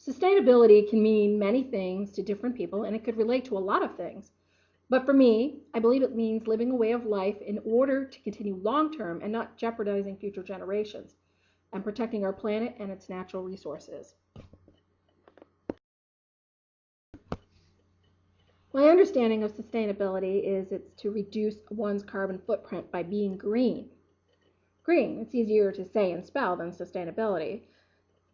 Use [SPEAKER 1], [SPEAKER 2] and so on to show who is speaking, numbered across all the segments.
[SPEAKER 1] Sustainability can mean many things to different people, and it could relate to a lot of things. But for me, I believe it means living a way of life in order to continue long term and not jeopardizing future generations, and protecting our planet and its natural resources. My understanding of sustainability is it's to reduce one's carbon footprint by being green. Green, it's easier to say and spell than sustainability.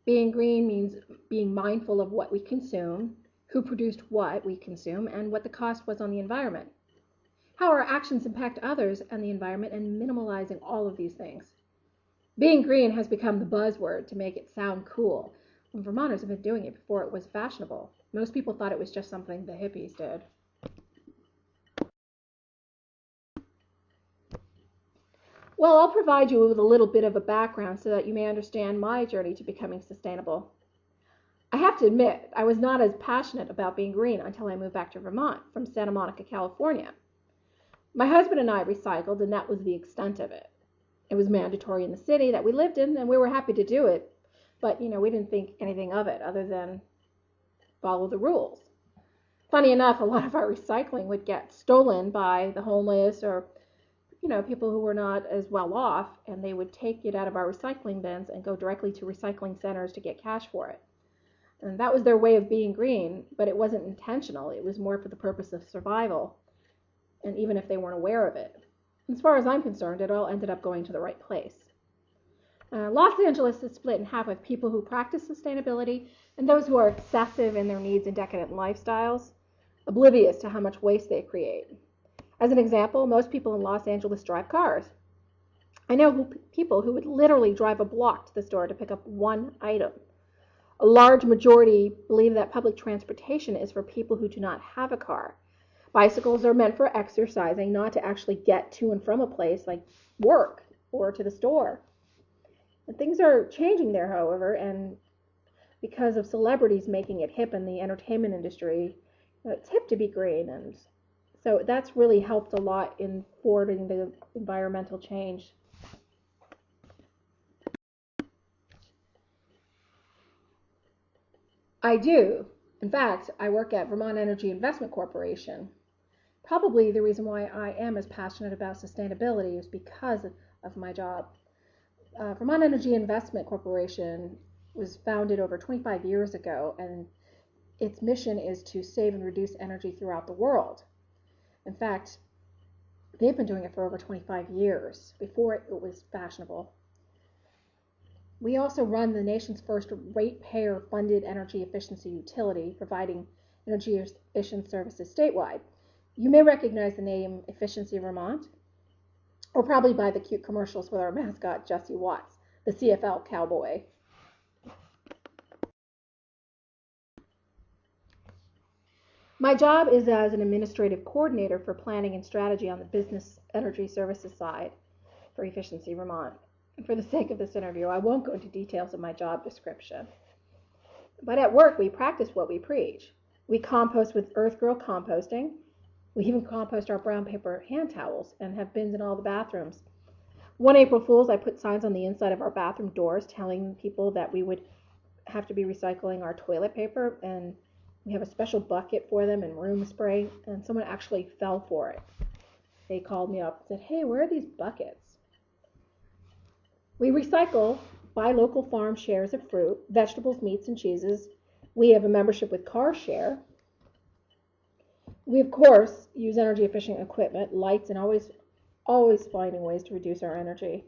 [SPEAKER 1] Being green means being mindful of what we consume, who produced what we consume, and what the cost was on the environment. How our actions impact others and the environment, and minimalizing all of these things. Being green has become the buzzword to make it sound cool, when Vermonters have been doing it before it was fashionable. Most people thought it was just something the hippies did. Well, I'll provide you with a little bit of a background so that you may understand my journey to becoming sustainable. I have to admit, I was not as passionate about being green until I moved back to Vermont from Santa Monica, California. My husband and I recycled, and that was the extent of it. It was mandatory in the city that we lived in, and we were happy to do it. But, we didn't think anything of it other than follow the rules. Funny enough, a lot of our recycling would get stolen by the homeless or people who were not as well off, and they would take it out of our recycling bins and go directly to recycling centers to get cash for it. And that was their way of being green, but it wasn't intentional. It was more for the purpose of survival, and even if they weren't aware of it. As far as I'm concerned, it all ended up going to the right place. Los Angeles is split in half with people who practice sustainability and those who are excessive in their needs and decadent lifestyles, oblivious to how much waste they create. As an example, most people in Los Angeles drive cars. I know people who would literally drive a block to the store to pick up one item. A large majority believe that public transportation is for people who do not have a car. Bicycles are meant for exercising, not to actually get to and from a place like work or to the store. And things are changing there, however, and because of celebrities making it hip in the entertainment industry, it's hip to be green, and so that's really helped a lot in forwarding the environmental change. I do. In fact, I work at Vermont Energy Investment Corporation. Probably the reason why I am as passionate about sustainability is because of my job. Vermont Energy Investment Corporation was founded over 25 years ago, and its mission is to save and reduce energy throughout the world. In fact, they've been doing it for over 25 years, before it was fashionable. We also run the nation's first ratepayer-funded energy efficiency utility, providing energy efficient services statewide. You may recognize the name Efficiency Vermont, or probably by the cute commercials with our mascot, Jesse Watts, the CFL cowboy. My job is as an administrative coordinator for planning and strategy on the business energy services side for Efficiency Vermont. And for the sake of this interview, I won't go into details of my job description. But at work, we practice what we preach. We compost with Earth Girl composting. We even compost our brown paper hand towels and have bins in all the bathrooms. One April Fool's, I put signs on the inside of our bathroom doors telling people that we would have to be recycling our toilet paper, and we have a special bucket for them and room spray, and someone actually fell for it. They called me up and said, "Hey, where are these buckets?" We recycle buy local farm shares of fruit, vegetables, meats, and cheeses. We have a membership with Car Share. We, of course, use energy efficient equipment, lights, and always finding ways to reduce our energy.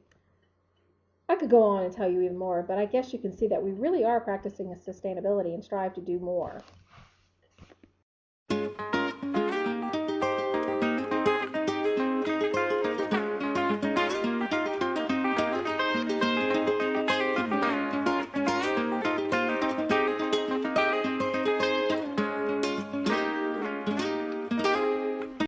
[SPEAKER 1] I could go on and tell you even more, but I guess you can see that we really are practicing sustainability and strive to do more.